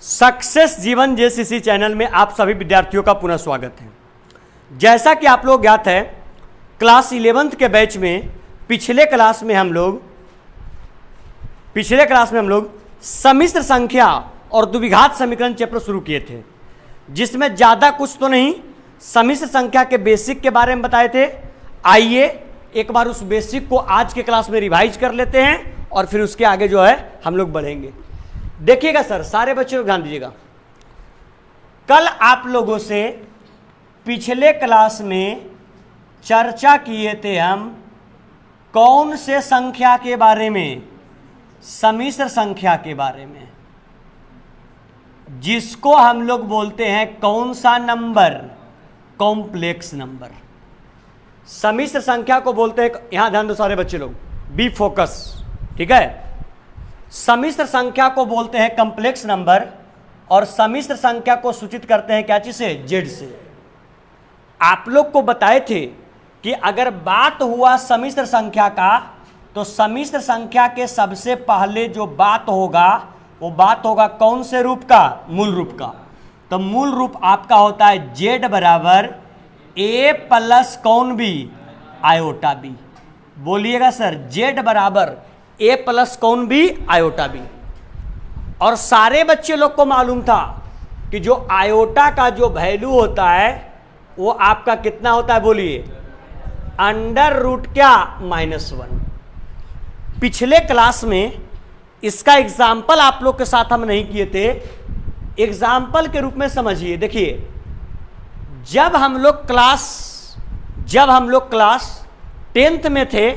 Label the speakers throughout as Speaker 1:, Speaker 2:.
Speaker 1: Success जीवन JCC channel में आप सभी विद्यार्थियों का पुनः स्वागत है। जैसा कि आप लोग ज्ञात है, क्लास 11th के बैच में पिछले क्लास में हम लोग सम्मिश्र संख्या और द्विघात समीकरण चैप्टर शुरू किए थे, जिसमें ज़्यादा कुछ तो नहीं, सम्मिश्र संख्या के बेसिक के बारे में बताए थे। आइए एक बार उस बेसिक को आज के क्लास में रिवाइज कर लेते हैं और फिर उसके आगे जो है हम लोग बढ़ेंगे। देखिएगा सर, सारे बच्चे लोग ध्यान दीजिएगा। कल आप लोगों से पिछले क्लास में चर्चा किए थे हम कौन से संख्या के बारे में, सम्मिश्र संख्या के बारे में, जिसको हम लोग बोलते हैं कौन सा नंबर, कॉम्प्लेक्स नंबर। सम्मिश्र संख्या को बोलते हैं, यहां ध्यान दो सारे बच्चे लोग, बी फोकस, ठीक है। सम्मिश्र संख्या को बोलते हैं कॉम्प्लेक्स नंबर और सम्मिश्र संख्या को सूचित करते हैं क्या चीज से, जेड से। आप लोग को बताए थे कि अगर बात हुआ सम्मिश्र संख्या का, तो सम्मिश्र संख्या के सबसे पहले जो बात होगा वो बात होगा कौन से रूप का, मूल रूप का। तो मूल रूप आपका होता है जेड बराबर ए प्लस कौन बी, आयोटा बी। बोलिएगा सर, जेड बराबर ए प्लस कौन बी, आयोटा बी। और सारे बच्चे लोग को मालूम था कि जो आयोटा का जो वैल्यू होता है वो आपका कितना होता है, बोलिए, अंडर रूट क्या, -1। पिछले क्लास में इसका एग्जाम्पल आप लोग के साथ हम नहीं किए थे, एग्जाम्पल के रूप में समझिए। देखिए, जब हम लोग क्लास 10th में थे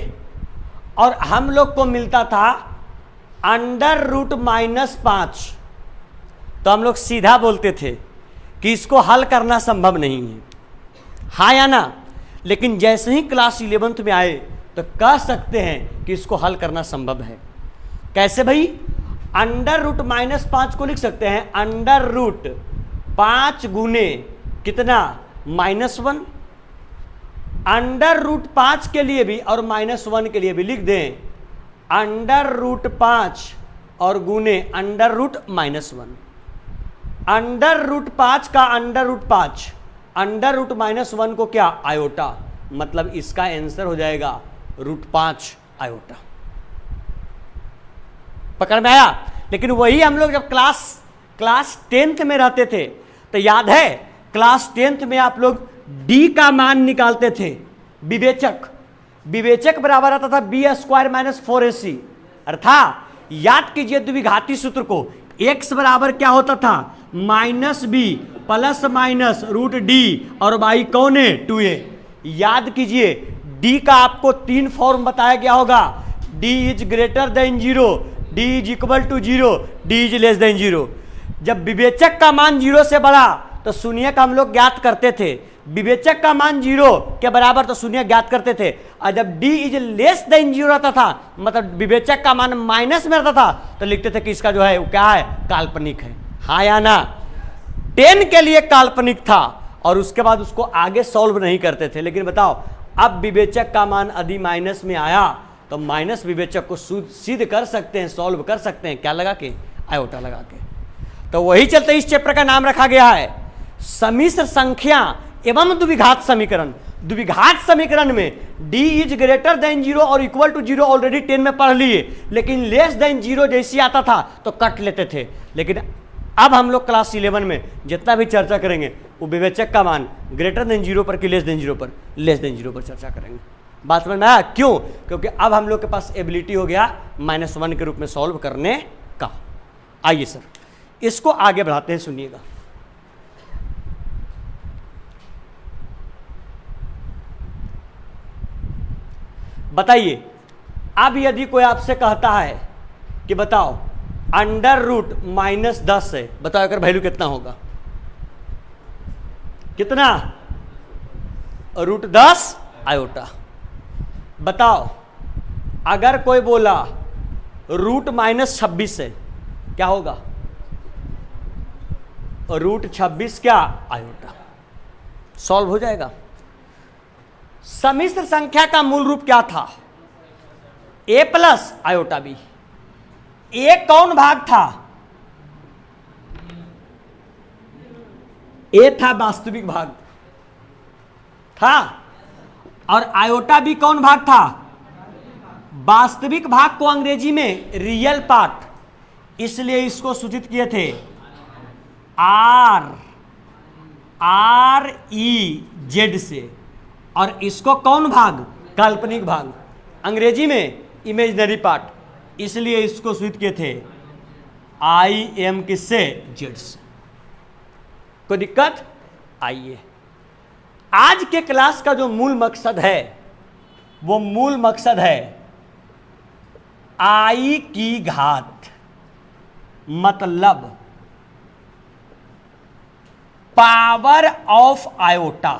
Speaker 1: और हम लोग को मिलता था अंडर रूट -5, तो हम लोग सीधा बोलते थे कि इसको हल करना संभव नहीं है, हाँ या ना। लेकिन जैसे ही क्लास 11th में आए तो कह सकते हैं कि इसको हल करना संभव है। कैसे भाई? अंडर रूट -5 को लिख सकते हैं अंडर रूट 5 गुने कितना, -1। अंडर रूट 5 के लिए भी और -1 के लिए भी लिख दें अंडर रूट 5 और गुने अंडर रूट -1। अंडर रूट 5 का अंडर रूट 5, अंडर रूट -1 को क्या, आयोटा। मतलब इसका आंसर हो जाएगा √5 आयोटा। पकड़ में आया? लेकिन वही हम लोग जब क्लास 10th में रहते थे तो याद है, क्लास 10th में आप लोग डी का मान निकालते थे, विवेचक बराबर आता था b² - 4ac। अर्थात याद कीजिए द्विघाती सूत्र को, x बराबर क्या होता था, -b ± √d और y कौन है, 2a। याद कीजिए d का आपको 3 फॉर्म बताया गया होगा, d is greater than 0, d is equal to 0, d is less than 0। जब विवेचक का मान 0 से बड़ा तो शून्य का हम लोग ज्ञात करते थे, विवेचक का मान 0 के बराबर तो शून्य ज्ञात करते थे। और जब d इज लेस देन 0 रहता था, मतलब विवेचक का मान माइनस में रहता था, तो लिखते थे कि इसका जो है वो क्या है, काल्पनिक है, हाँ या ना। 10 के लिए काल्पनिक था और उसके बाद उसको आगे सॉल्व नहीं करते थे। लेकिन बताओ, अब विवेचक का मान यदि माइनस में आया तो माइनस विवेचक को सिद्ध कर सकते हैं, सॉल्व कर सकते हैं, क्या लगा के, आयोटा लगा के। तो वही चलते इस चैप्टर का नाम रखा गया है सम्मिश्र संख्या एवं द्विघात समीकरण। द्विघात समीकरण में d इज ग्रेटर देन 0 और इक्वल टू 0 ऑलरेडी 10 में पढ़ लिए, लेकिन लेस देन 0 जैसे आता था तो कट लेते थे। लेकिन अब हम लोग क्लास 11 में जितना भी चर्चा करेंगे वो विवेचक का मान ग्रेटर देन 0 पर कि लेस देन 0 पर, लेस देन 0 पर चर्चा करेंगे। बात समझ में आया? क्यों? क्योंकि अब हम लोग के पास एबिलिटी हो गया -1 के रूप में सॉल्व करने का। आइए सर, इसको आगे बढ़ाते हैं, सुनिएगा। बताइए, अब यदि कोई आपसे कहता है कि बताओ अंडर रूट -10 है, बताओ अगर वैल्यू कितना होगा, कितना, √10 आयोटा। बताओ अगर कोई बोला रूट -26 है, क्या होगा, √26 क्या, आयोटा। सॉल्व हो जाएगा। सम्मिश्र संख्या का मूल रूप क्या था, a प्लस आयोटा बी। ए कौन भाग था, ए था वास्तविक भाग था, और आयोटा बी कौन भाग था? वास्तविक भाग को अंग्रेजी में रियल पार्ट, इसलिए इसको सूचित किए थे REZ से, और इसको कौन भाग? काल्पनिक भाग, अंग्रेजी में इमेजिनरी पार्ट, इसलिए इसको सूचित किए थे IM किससे? Z से। कोई दिक्कत? आइए, आज के क्लास का जो मूल मकसद है वो मूल मकसद है I की घात, मतलब पावर ऑफ आयोटा।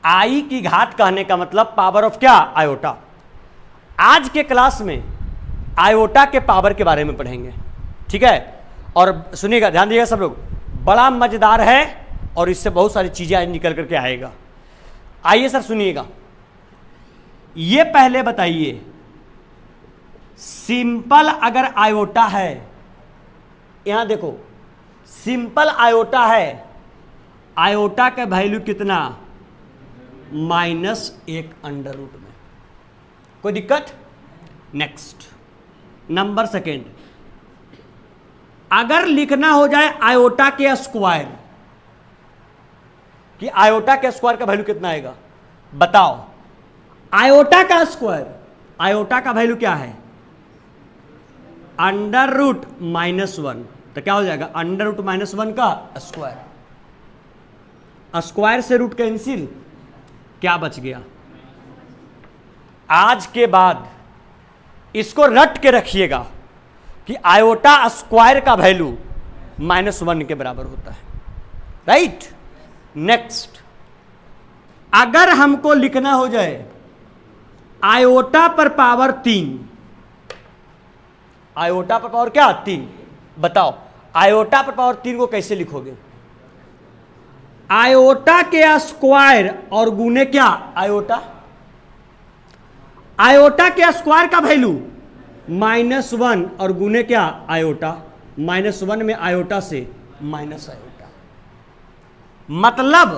Speaker 1: आई की घात कहने का मतलब पावर ऑफ क्या? आयोटा। आज के क्लास में आयोटा के पावर के बारे में पढ़ेंगे, ठीक है? और सुनिएगा, ध्यान दिएगा सब लोग, बड़ा मजेदार है और इससे बहुत सारी चीजें निकल करके आएगा। आइए सर सुनिएगा, ये पहले बताइए, सिंपल अगर आयोटा है, यहां देखो सिंपल आयोटा है, आयोटा का वैल्यू कितना? -1 अंडर रूट में। कोई दिक्कत? नेक्स्ट, नंबर सेकेंड, अगर लिखना हो जाए आयोटा के स्क्वायर, कि आयोटा के स्क्वायर का वैल्यू कितना आएगा? बताओ, आयोटा का स्क्वायर, आयोटा का वैल्यू क्या है? अंडर रूट -1, तो क्या हो जाएगा? अंडर रूट -1 का स्क्वायर, स्क्वायर से रूट कैंसिल, क्या बच गया? आज के बाद इसको रट के रखिएगा कि आयोटा स्क्वायर का वैल्यू -1 के बराबर होता है, राइट? नेक्स्ट, अगर हमको लिखना हो जाए आयोटा पर पावर 3, आयोटा पर पावर क्या? 3, बताओ आयोटा पर पावर 3 को कैसे लिखोगे? आयोटा के स्क्वायर और गुने क्या? आयोटा। आयोटा के स्क्वायर का वैल्यू -1 और गुने क्या? आयोटा। -1 में आयोटा से माइनस आयोटा, मतलब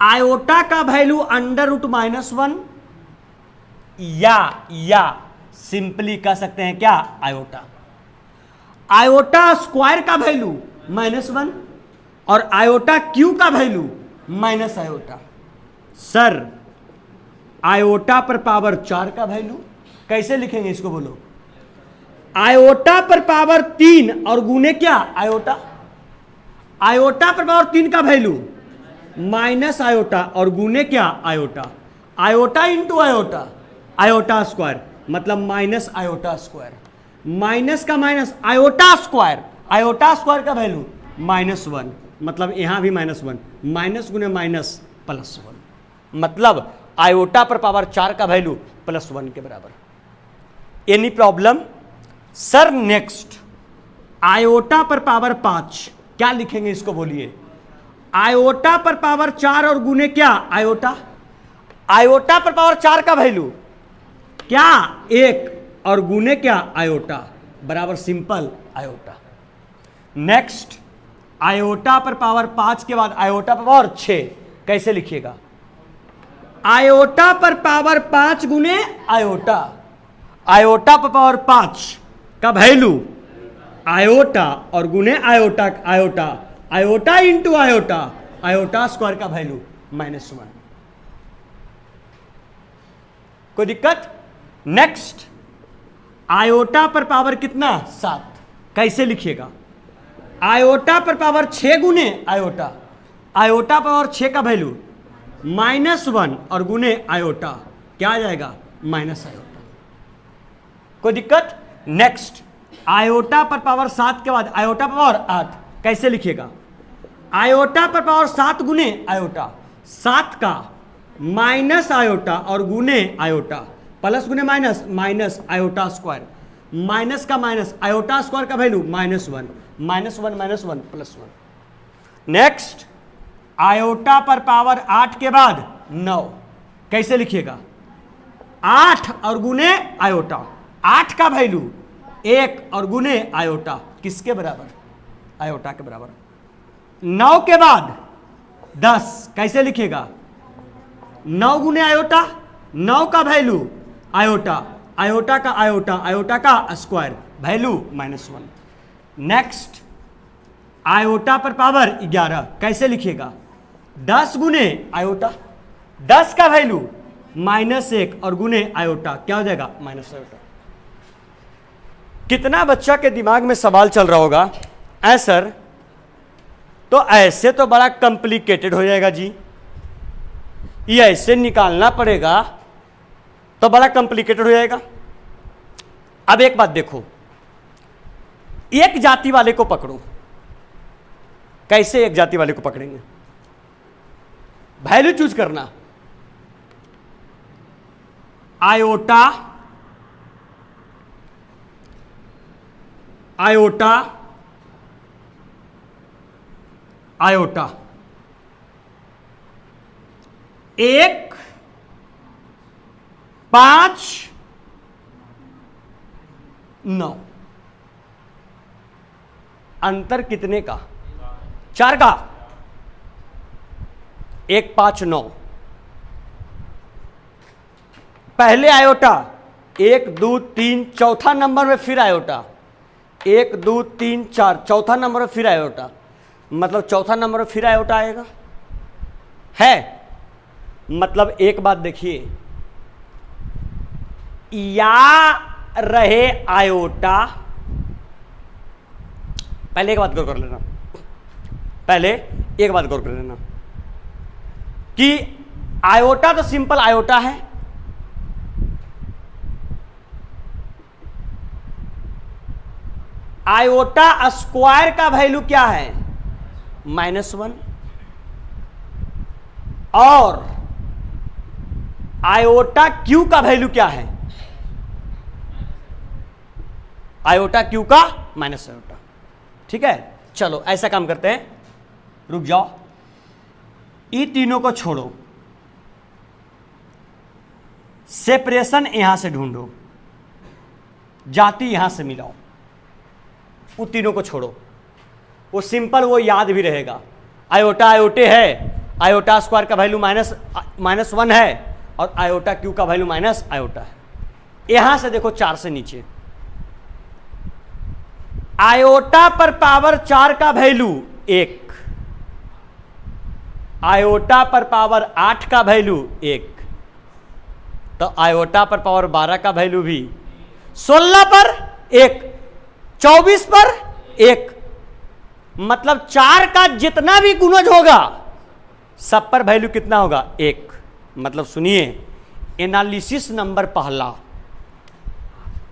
Speaker 1: आयोटा का वैल्यू अंडर रूट -1, या सिंपली कह सकते हैं क्या? आयोटा। आयोटा स्क्वायर का वैल्यू -1 और आयोटा क्यू का value minus iota. Sir iota पर पावर 4 का वैल्यू कैसे लिखेंगे इसको बोलो? आयोटा पर पावर 3 और गुने क्या? आयोटा। आयोटा पर पावर 3 का वैल्यू माइनस आयोटा और गुने क्या? Iota. Iota into iota, iota square, मतलब माइनस आयोटा स्क्वायर, माइनस का minus iota square, iota square का वैल्यू -1, मतलब यहां भी -1, माइनस गुने माइनस +1, मतलब आयोटा पर पावर 4 का वैल्यू +1 के बराबर। Any problem? Sir next, iota पर पावर 5 क्या लिखेंगे इसको बोलिए? आयोटा पर पावर 4 और गुने क्या? आयोटा। आयोटा पर पावर 4 का वैल्यू क्या? 1 और गुने क्या? आयोटा, बराबर सिंपल आयोटा। नेक्स्ट, आयोटा पर पावर 5 के बाद आयोटा पर पावर 6 कैसे लिखिएगा? आयोटा पर पावर 5 गुने आयोटा, आयोटा पर पावर 5 का वैल्यू आयोटा और गुने iota, iota, iota into iota, iota square का वैल्यू -1। कोई दिक्कत? नेक्स्ट, आयोटा पर पावर कितना? 7 कैसे लिखिएगा? आयोटा पर पावर 6 गुने आयोटा, आयोटा पर पावर 6 का वैल्यू -1 और गुने आयोटा, क्या आ जाएगा? Minus iota. कोई दिक्कत? नेक्स्ट, आयोटा पर पावर 7 के बाद आयोटा पर पावर 8 कैसे लिखिएगा? आयोटा पर पावर 7 गुने आयोटा, 7 का माइनस आयोटा और गुने आयोटा, प्लस गुने minus, minus iota square, minus का माइनस आयोटा स्क्वायर का वैल्यू -1, -1 +1। नेक्स्ट, आयोटा पर पावर 8 के बाद 9 कैसे लिखिएगा? 8 और गुने आयोटा, 8 का वैल्यू 1 और गुने आयोटा किसके बराबर? आयोटा के बराबर। 9 के बाद 10 कैसे लिखिएगा? 9 गुने आयोटा, 9 का वैल्यू आयोटा, आयोटा का आयोटा, आयोटा का स्क्वायर, वैल्यू -1। नेक्स्ट आयोटा पर पावर 11 कैसे लिखिएगा? 10 गुने आयोटा, 10 का वैल्यू -1 और गुने आयोटा क्या हो जाएगा? -आयोटा। कितना बच्चा के दिमाग में सवाल चल रहा होगा, सर तो ऐसे तो बड़ा कॉम्प्लिकेटेड हो जाएगा जी, ये ऐसे निकालना पड़ेगा तो बड़ा कॉम्प्लिकेटेड हो जाएगा। अब एक बात देखो, एक जाति वाले को पकड़ो। कैसे एक जाति वाले को पकड़ेंगे? वैल्यू चूज करना, आयोटा, आयोटा, आयोटा, 1, 5, 9। अंतर कितने का? 4 का। 1, 5, 9। पहले आयोटा 1, 2, 3, चौथा नंबर में फिर आयोटा 1, 2, 3, 4, चौथा नंबर में फिर आयोटा, मतलब चौथा नंबर में फिर आयोटा आएगा है। मतलब एक बात देखिए, या रहे आयोटा, पहले एक बात गौर कर लेना, पहले एक बात गौर कर लेना कि आयोटा तो सिंपल आयोटा है, आयोटा स्क्वायर का वैल्यू क्या है? -1, और आयोटा क्यू का वैल्यू क्या है? आयोटा क्यू का माइनस आयोटा। ठीक है, चलो ऐसा काम करते हैं, रुक जाओ, ये तीनों को छोड़ो, सेपरेशन यहां से ढूंढो, जाति यहां से मिलाओ, उन तीनों को छोड़ो, वो सिंपल वो याद भी रहेगा। आयोटा आयोटे है, आयोटा स्क्वायर का वैल्यू -1 है और आयोटा क्यू का वैल्यू माइनस आयोटा है। यहां से देखो 4 से नीचे, आयोटा पर पावर 4 का वैल्यू 1, आयोटा पर पावर 8 का वैल्यू 1, तो आयोटा पर पावर 12 का वैल्यू भी 16 पर 1, 24 पर 1, मतलब 4 का जितना भी गुणज होगा सब पर वैल्यू कितना होगा? 1। मतलब सुनिए, एनालिसिस नंबर पहला,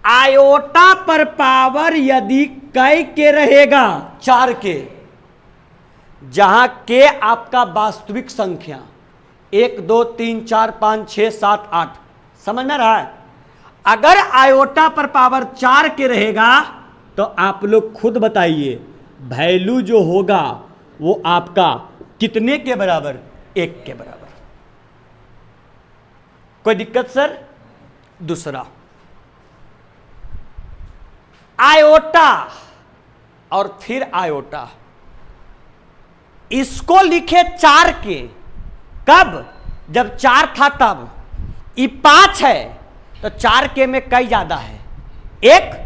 Speaker 1: आयोटा पर पावर यदि कै के रहेगा? 4 के, जहां के आपका वास्तविक संख्या 1, 2, 3, 4, 5, 6, 7, 8, समझ में रहा है? अगर आयोटा पर पावर 4 के रहेगा तो आप लोग खुद बताइए वैल्यू जो होगा वो आपका कितने के बराबर? 1 के बराबर। कोई दिक्कत सर? दूसरा, आयोटा और फिर आयोटा, इसको लिखे 4 के, कब? जब 4 था तब, ये 5 है तो 4 के में कई ज्यादा है? 1।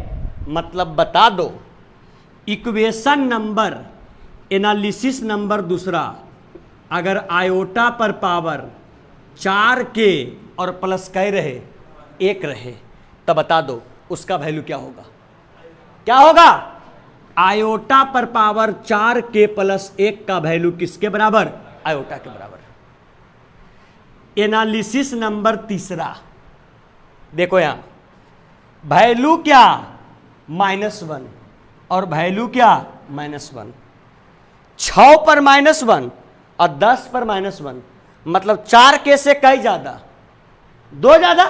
Speaker 1: मतलब बता दो, इक्वेशन नंबर, एनालिसिस नंबर दूसरा, अगर आयोटा पर पावर 4 के और प्लस कै रहे? 1 रहे, तो बता दो उसका वैल्यू क्या होगा? क्या होगा? आयोटा पर पावर 4 के प्लस 1 का वैल्यू किसके बराबर? आयोटा के बराबर। एनालिसिस नंबर तीसरा, देखो यहां वैल्यू क्या? -1 और वैल्यू क्या? -1। 6 पर -1 और 10 पर -1, मतलब 4 के से कई ज्यादा? 2 ज्यादा?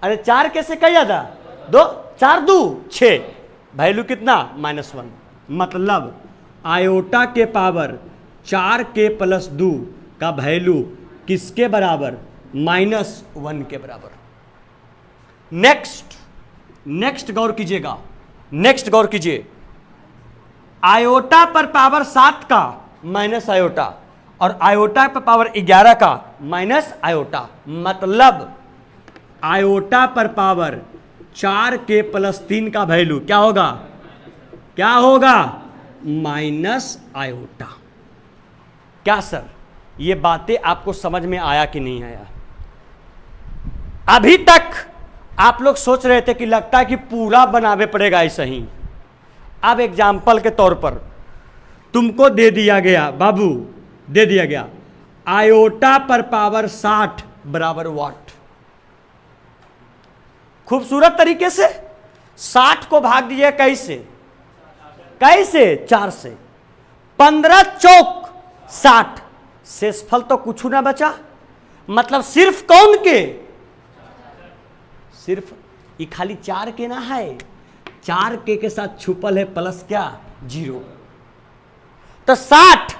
Speaker 1: अरे 4 के से कई ज्यादा? 2, 4 2 6, वैल्यू कितना? -1। मतलब आयोटा के पावर 4 के प्लस 2 का वैल्यू किसके बराबर? -1 के बराबर। नेक्स्ट, नेक्स्ट गौर कीजिएगा, नेक्स्ट गौर कीजिए, आयोटा पर पावर 7 का माइनस आयोटा और आयोटा पर पावर 11 का माइनस आयोटा, मतलब आयोटा पर पावर 4 के प्लस 3 का वैल्यू क्या होगा, क्या होगा, माइनस आयोटा। क्या सर ये बातें आपको समझ में आया कि नहीं आया? अभी तक आप लोग सोच रहे थे कि लगता है कि पूरा बनावे पड़ेगा ऐसा ही। अब एग्जाम्पल के तौर पर तुमको दे दिया गया बाबू, दे दिया गया आयोटा पर पावर 60 बराबर वाट। खूबसूरत तरीके से 60 को भाग दीजिए कैसे, कैसे, 4 से, 15 चौक 60, शेषफल तो कुछ ना बचा, मतलब सिर्फ कौन के, सिर्फ ये खाली 4 के ना है, 4 के साथ छुपल है प्लस क्या, 0। तो 60,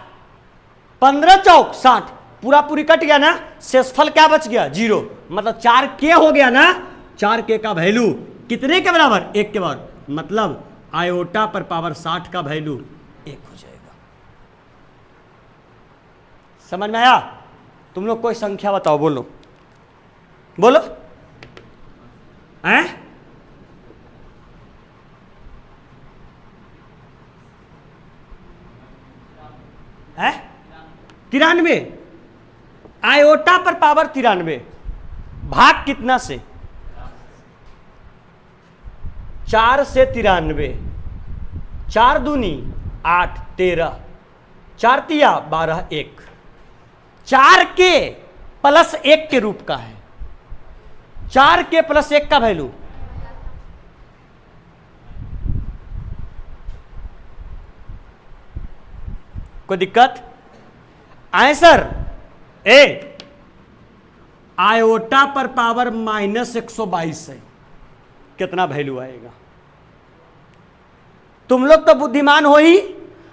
Speaker 1: 15 चौक 60, पूरा पूरी कट गया ना, शेषफल क्या बच गया, 0, मतलब 4 के हो गया ना, 4 के का वैल्यू कितने के बराबर, 1 के बराबर, मतलब आयोटा पर पावर 60 का वैल्यू 1 हो जाएगा। समझ में आया? तुम लोग कोई संख्या बताओ, बोलो बोलो, हैं? है 93, आयोटा पर पावर 93, भाग कितना से, 4 से 93, 4 दूनी 8, 13, 4 तिया 12, 1, 4 के प्लस 1 के रूप का है, 4 के प्लस 1 का वैल्यू, कोई दिक्कत? आंसर ए, आयोटा पर पावर माइनस 122 है, कितना वैल्यू आएगा? तुम लोग तो बुद्धिमान हो ही,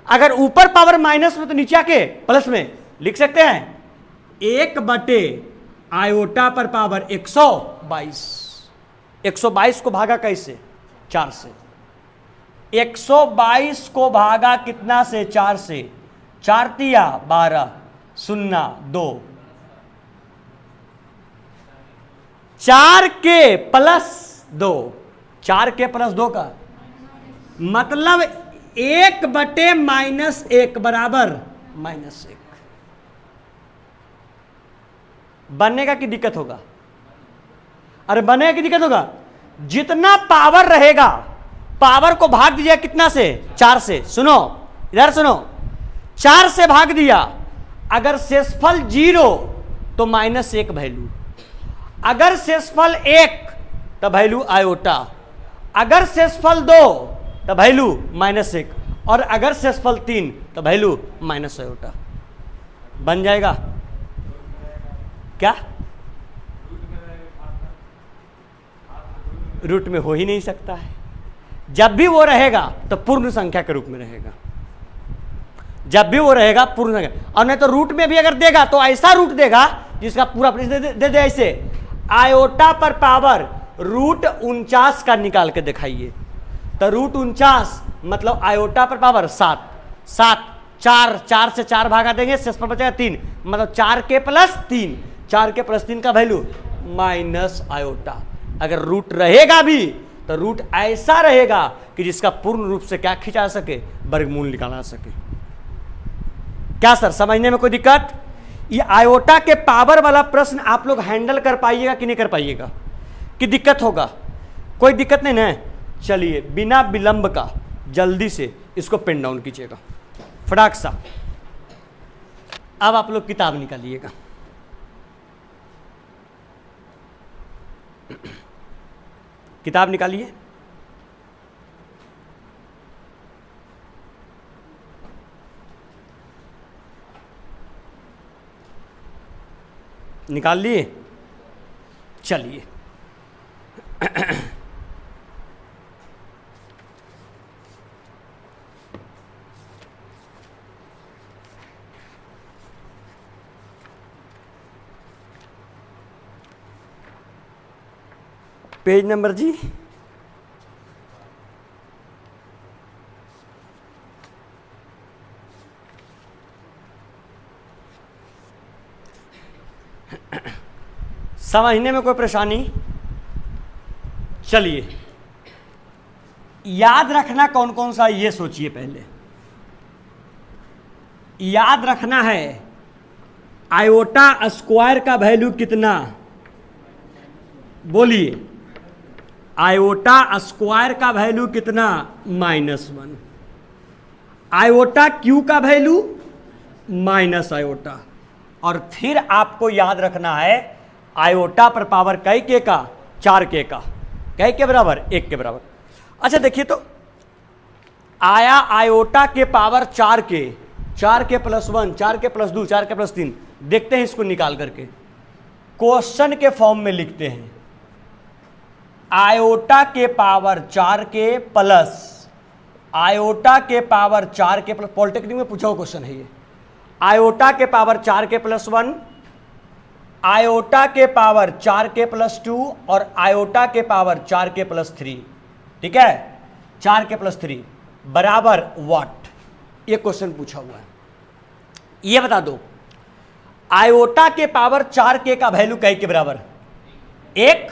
Speaker 1: अगर ऊपर पावर माइनस में तो नीचे आके प्लस में लिख सकते हैं, 1 बटे आयोटा पर पावर 122, 122 को भागा कैसे, 4 से, 122 को भागा कितना से, 4 से, 4 तिया 12, 0, 2, 4 के प्लस 2, 4 के प्लस 2 का मतलब 1 बटे माइनस 1 बराबर माइनस 1। बनने की दिक्कत होगा, अरे बनने की दिक्कत होगा, जितना पावर रहेगा पावर को भाग दीजिए कितना से, 4 से। सुनो इधर सुनो, 4 से भाग दिया, अगर शेषफल 0 तो माइनस 1 वैल्यू, अगर शेषफल 1 तो वैल्यू आयोटा, अगर शेषफल 2 तो वैल्यू माइनस 1, और अगर शेषफल 3 तो वैल्यू माइनस आयोटा। बन जाएगा क्या? रूट में हो ही नहीं सकता है, जब भी वो रहेगा तो पूर्ण संख्या के रूप में रहेगा, जब भी वो रहेगा पूर्ण संख्या, और नहीं तो रूट में भी अगर देगा तो ऐसा रूट देगा जिसका पूरा दे दे ऐसे, आयोटा पर पावर रूट 49 का निकाल के दिखाइए, तो रूट 49 मतलब आयोटा पर पावर 7, 7, 4 से 4 भागा देंगे, शेषफल बचेगा 3, मतलब 4 के प्लस 3, 4 के प्लस 3 का वैल्यू माइनस आयोटा। अगर रूट रहेगा भी तो रूट ऐसा रहेगा कि जिसका पूर्ण रूप से क्या खींचा जा सके, वर्गमूल निकाला जा सके। क्या सर समझने में कोई दिक्कत? ये आयोटा के पावर वाला प्रश्न आप लोग हैंडल कर पाइएगा कि नहीं कर पाइएगा, कि दिक्कत होगा? कोई दिक्कत नहीं ना? चलिए बिना विलंब का जल्दी से इसको पेन डाउन कीजिएगा फटाक सा। अब आप लोग किताब निकालिएगा, किताब निकालिए। निकाल लिए? चलिए पेज नंबर जी समझने में कोई परेशानी? चलिए, याद रखना कौन कौन सा, ये सोचिए पहले। याद रखना है आयोटा स्क्वायर का वैल्यू कितना, बोलिए। आयोटा स्क्वायर का वैल्यू कितना? -1। आयोटा क्यू का वैल्यू माइनस आयोटा। और फिर आपको याद रखना है आयोटा पर पावर कै के का? 4 के का। कै के बराबर? 1 के बराबर। अच्छा देखिए तो, आया आयोटा के पावर 4 के, 4 के प्लस 1, 4 के प्लस 2, 4 के प्लस 3। देखते हैं इसको निकाल करके, क्वेश्चन के फॉर्म में लिखते हैं। आयोटा के पावर 4 के प्लस आयोटा के पावर 4 के प्लस, पॉलिटेक्निक में पूछा हुआ क्वेश्चन है ये। आयोटा के पावर 4 के प्लस 1, आयोटा के पावर 4 के प्लस 2 और आयोटा के पावर 4 के प्लस 3। ठीक है, 4 के प्लस 3 बराबर व्हाट? ये क्वेश्चन पूछा हुआ है। ये बता दो, आयोटा के पावर 4 के का वैल्यू कै के बराबर? 1।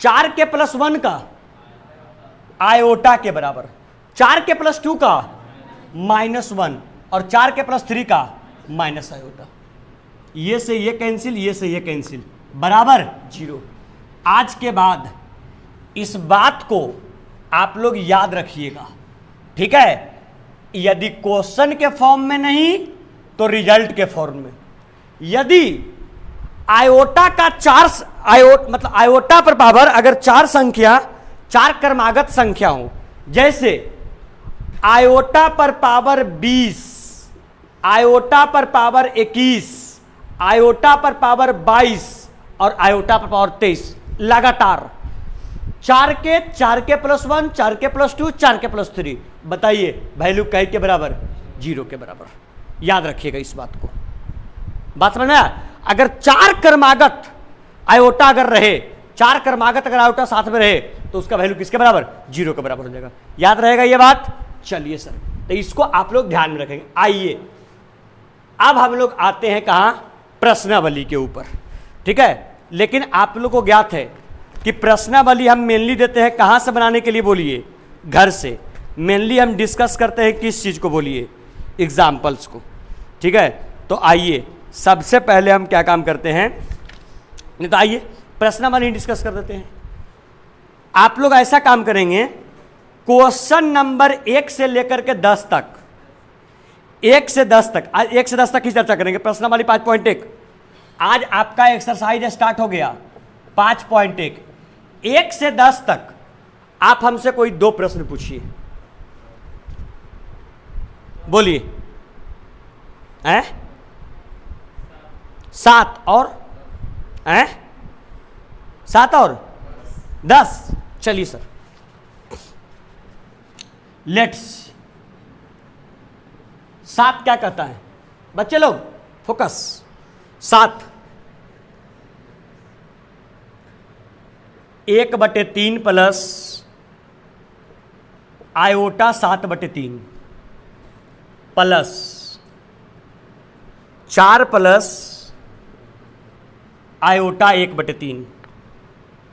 Speaker 1: 4 के प्लस 1 का आयोटा के बराबर, 4 के प्लस 2 का -1 और 4 के प्लस 3 का माइनस आयोटा। ये से ये कैंसिल, ये से ये कैंसिल, बराबर 0। आज के बाद इस बात को आप लोग याद रखिएगा, ठीक है? यदि क्वेश्चन के फॉर्म में नहीं तो रिजल्ट के फॉर्म में। यदि आयोटा का 4 मतलब आयोटा पर पावर अगर 4 संख्या, 4 क्रमागत संख्या हो, जैसे आयोटा पर पावर 20, आयोटा पर पावर 21, आयोटा पर पावर 22 और आयोटा पर पावर 23, लगातार 4 के प्लस 1, 4 के प्लस 2, 4 के प्लस 3। बताइए वैल्यू कै के बराबर? 0 के बराबर। याद रखिएगा इस बात को। बात समझ में आया? अगर 4 क्रमागत आयोटा अगर रहे, 4 क्रमागत अगर आयोटा साथ में रहे तो उसका वैल्यू किसके बराबर? 0 के बराबर हो जाएगा। याद रहेगा ये बात? चलिए सर, तो इसको आप लोग ध्यान में रखेंगे। आइए अब हम लोग आते हैं कहां? प्रश्नावली के ऊपर। ठीक है, लेकिन आप लोग को ज्ञात है कि प्रश्नावली हम मेनली देते हैं कहां से बनाने के लिए? बोलिए, घर से। मेनली हम डिस्कस करते हैं किस चीज को? बोलिए, एग्जाम्पल्स को। ठीक है, तो आइए सबसे पहले हम क्या काम करते हैं, नहीं तो आइए प्रश्नावली डिस्कस कर देते हैं। आप लोग ऐसा काम करेंगे, क्वेश्चन नंबर 1 से लेकर के 10 तक, 1 से 10 तक, आज 1 से 10 तक की चर्चा करेंगे। प्रश्नावली 5.1 आज आपका एक्सरसाइज स्टार्ट हो गया। 5.1 1 से 10 तक आप हमसे कोई 2 प्रश्न पूछिए। बोलिए, हैं? 7 और हैं? 7 और 10। चलिए सर, लेट्स। 7 क्या कहता है बच्चे लोग? Focus. 7 1/3 plus iota 7/3 plus 4 plus iota 1/3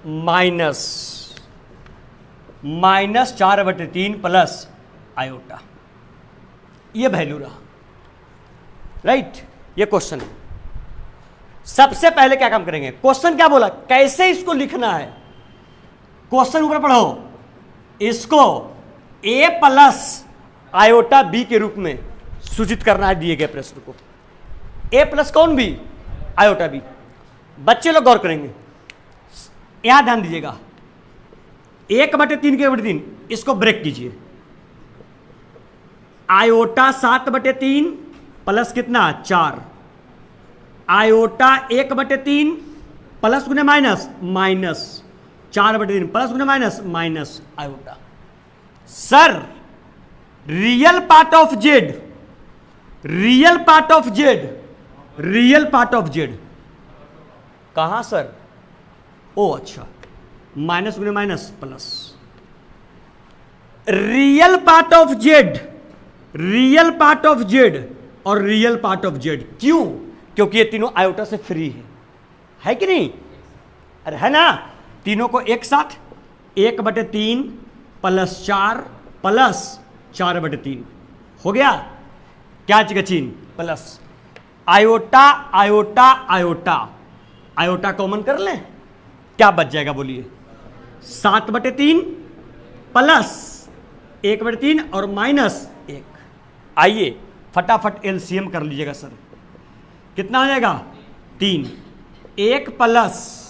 Speaker 1: minus 4/3 plus iota. ये वैल्यू रहा, राइट? ये क्वेश्चन है। सबसे पहले क्या काम करेंगे? क्वेश्चन क्या बोला, कैसे इसको लिखना है? क्वेश्चन ऊपर पढ़ो, इसको a प्लस आयोटा b के रूप में सूचित करना है दिए गए प्रश्न को। a प्लस कौन? b, iota b। बच्चे लोग गौर करेंगे, यहां ध्यान दीजिएगा। 1/3 के 1/3 इसको ब्रेक कीजिए। आयोटा 7/3 प्लस कितना? 4। आयोटा 1/3 प्लस गुने माइनस 4/3 प्लस गुने minus iota. Sir real part of Z, real part of Z, real part of Z कहां सर? ओ अच्छा, माइनस गुने minus plus. Real part of Z, real part of Z और real part of Z. क्यों? क्योंकि ये तीनों iota से free है कि नहीं? अरे है ना, तीनों को एक साथ 1/3 प्लस 4 प्लस 4/3 हो गया, क्या चीज का चिन्ह plus, iota iota iota, iota common कर लें, क्या बच जाएगा बोलिए, 7/3 प्लस 1/3 और -1। आइए फटाफट एलसीएम कर लीजिएगा सर, कितना हो जाएगा 3, 1 प्लस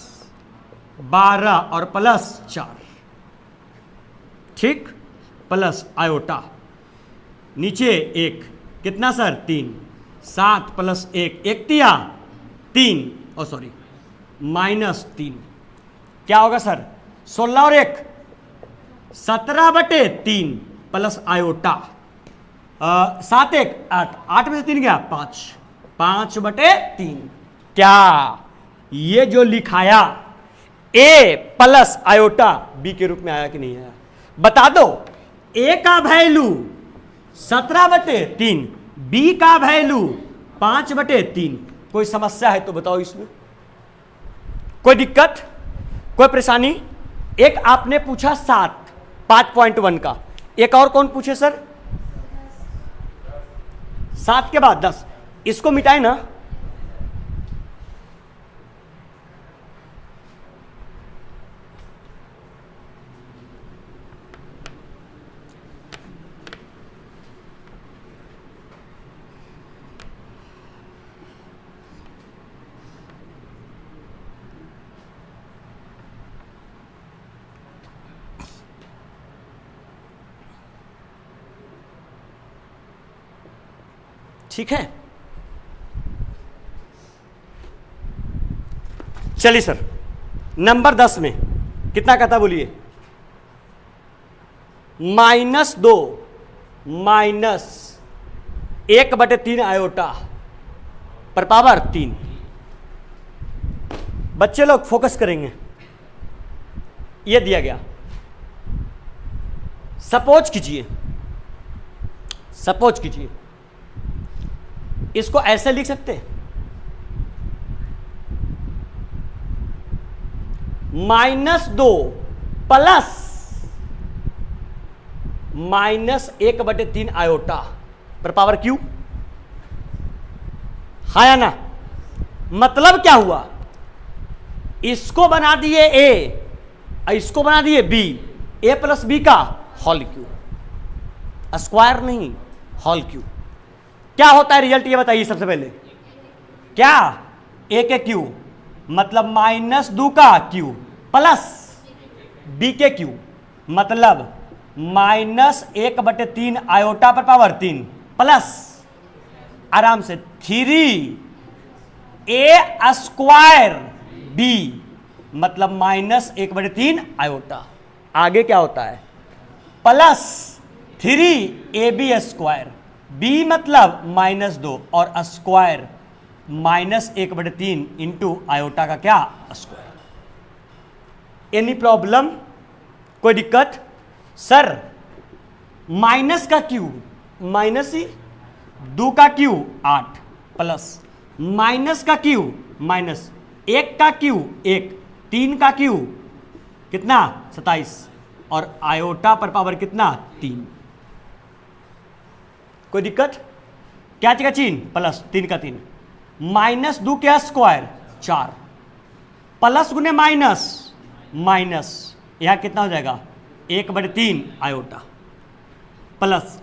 Speaker 1: 12 और प्लस 4, ठीक, प्लस आयोटा नीचे 1, कितना सर 3, 7 प्लस 1, 1 तिया 3, ओ सॉरी -3, क्या होगा सर 16 और 1 17/3 प्लस आयोटा, 7 1 8, 8 में से 3 गया 5, 5/3। क्या ये जो लिखाया ए प्लस आयोटा बी के रूप में आया कि नहीं आया, बता दो। ए का वैल्यू 17/3, बी का वैल्यू 5/3। कोई समस्या है तो बताओ इसमें, कोई दिक्कत, कोई परेशानी। एक आपने पूछा 7 5.1 का, एक और कौन पूछे सर 7 के बाद 10, इसको मिटाए ना, ठीक है। चलिए सर नंबर 10 में कितना कहता बोलिए, -2 माइनस 1/3 आयोटा पर पावर 3। बच्चे लोग फोकस करेंगे, ये दिया गया, सपोज कीजिए इसको ऐसे लिख सकते हैं, -2 प्लस -1/3 आयोटा पर पावर क्यू, हाँ या ना। मतलब क्या हुआ, इसको बना दिए ए, इसको बना दिए बी, ए प्लस बी का होल क्यू, स्क्वायर नहीं होल क्यू। क्या होता है रिजल्ट, ये बताइए सबसे पहले, क्या ए के क्यू मतलब -2 का क्यू प्लस बी के क्यू मतलब -1/3 आयोटा पर पावर 3 प्लस आराम से 3a स्क्वायर बी मतलब -1/3 आयोटा। आगे क्या होता है प्लस 3ab स्क्वायर, बी मतलब -2 और स्क्वायर -1/3 इंटू आयोटा का क्या स्क्वायर। एनी प्रॉब्लम, कोई दिक्कत सर। माइनस का क्यू माइनस ही, 2 का क्यू 8 प्लस माइनस का क्यू माइनस 1 का क्यू 1, 3 का क्यू कितना 27 और आयोटा पर पावर कितना 3। कोई दिक्कत, क्या चीज का चिन्ह प्लस 3 का 3, -2 क्या स्क्वायर 4 प्लस गुने माइनस माइनस, यहां कितना हो जाएगा 1/3 आयोटा प्लस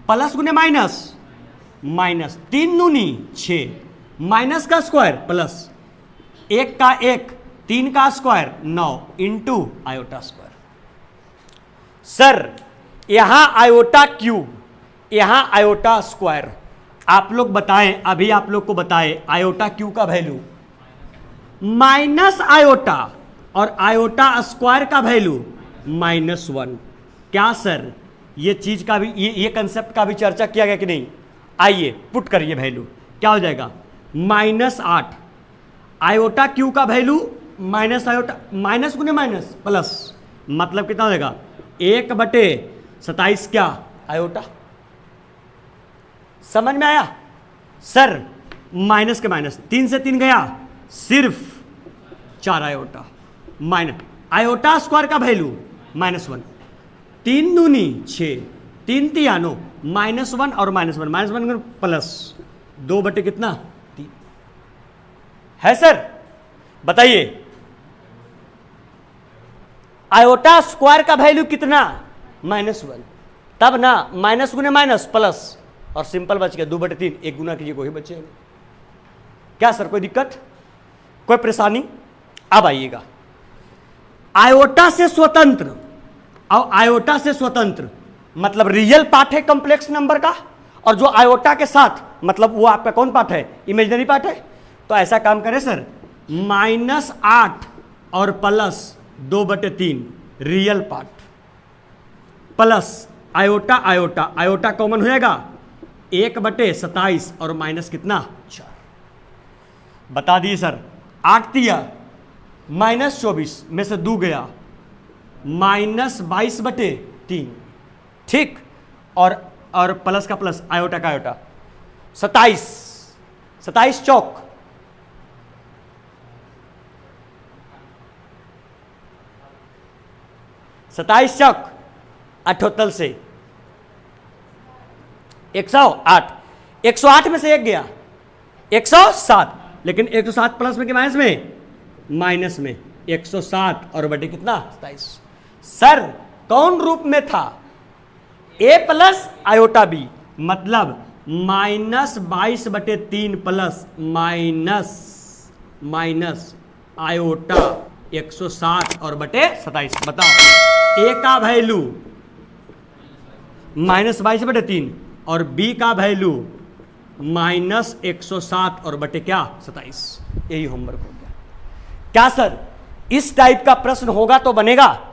Speaker 1: प्लस गुने माइनस माइनस 3 दूनी 6 माइनस का स्क्वायर प्लस 1 का 1 3 का square 9 into iota square. Sir यहां आयोटा क्यूब, यहां आयोटा स्क्वायर, आप लोग बताएं, अभी आप लोग को बताएं आयोटा क्यू का वैल्यू माइनस आयोटा और आयोटा स्क्वायर का वैल्यू -1। क्या सर ये चीज का भी ये कंसेप्ट का भी चर्चा किया गया कि नहीं। आइए पुट करिए वैल्यू, क्या हो जाएगा -8 आयोटा क्यू का वैल्यू माइनस आयोटा माइनस गुने माइनस प्लस मतलब कितना हो जाएगा 1/27 क्या आयोटा। समझ में आया सर। माइनस के माइनस 3 से 3 गया सिर्फ 4 आयोटा। माइनस, आयोटा स्क्वायर का वैल्यू -1, 3 दूनी 6, 3 तिया 9, -1 और -1 प्लस 2 बटे कितना 3 है सर। बताइए आयोटा स्क्वायर का वैल्यू कितना -1, तब ना माइनस गुने माइनस प्लस और सिंपल बच गया 2 बटे 3, 1 गुना कीजिए वही बचेगा। क्या सर कोई दिक्कत, कोई परेशानी? अब आइएगा आयोटा से स्वतंत्र, और आयोटा से स्वतंत्र मतलब रियल पार्ट है कॉम्प्लेक्स नंबर का, और जो आयोटा के साथ मतलब वो आपका कौन पार्ट है, इमेजिनरी पार्ट है। तो ऐसा काम करें सर, -8 और प्लस 2 बटे 3 real part, plus iota iota iota common हो जाएगा 1 बटे 27 और माइनस कितना 4। बता दिए सर, 8 तिया -24 में से 2 गया -22 बटे 3, ठीक, और प्लस का प्लस आयोटा का आयोटा 27 चौक 27 चौक 78 से 108, 108 में से 1 गया 107, लेकिन 107 प्लस में कि माइनस में 107 और बटे कितना 27। सर कौन रूप में था, a प्लस आयोटा b, मतलब -22 बटे 3 प्लस माइनस आयोटा 107 और बटे 27। बताओ a का वैल्यू -22 बटे 3 और b का वैल्यू -107 और बटे क्या 27। यही होमवर्क हो गया। क्या सर इस टाइप का प्रश्न होगा तो बनेगा?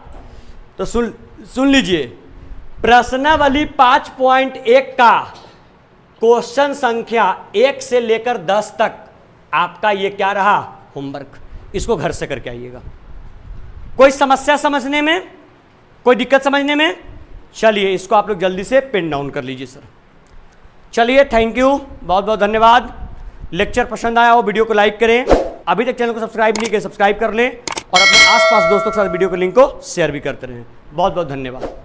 Speaker 1: तो सुन लीजिए, प्रश्नावली 5.1 का क्वेश्चन संख्या 1 से लेकर 10 तक आपका ये क्या रहा होमवर्क, इसको घर से करके आइएगा। कोई समस्या समझने में, कोई दिक्कत समझने में? चलिए इसको आप लोग जल्दी से पेन डाउन कर लीजिए सर। चलिए थैंक यू, बहुत बहुत धन्यवाद। लेक्चर पसंद आया हो वीडियो को लाइक करें, अभी तक चैनल को सब्सक्राइब नहीं किया सब्सक्राइब कर लें, और अपने आसपास दोस्तों के साथ वीडियो के लिंक को शेयर भी करते रहें। बहुत बहुत धन्यवाद।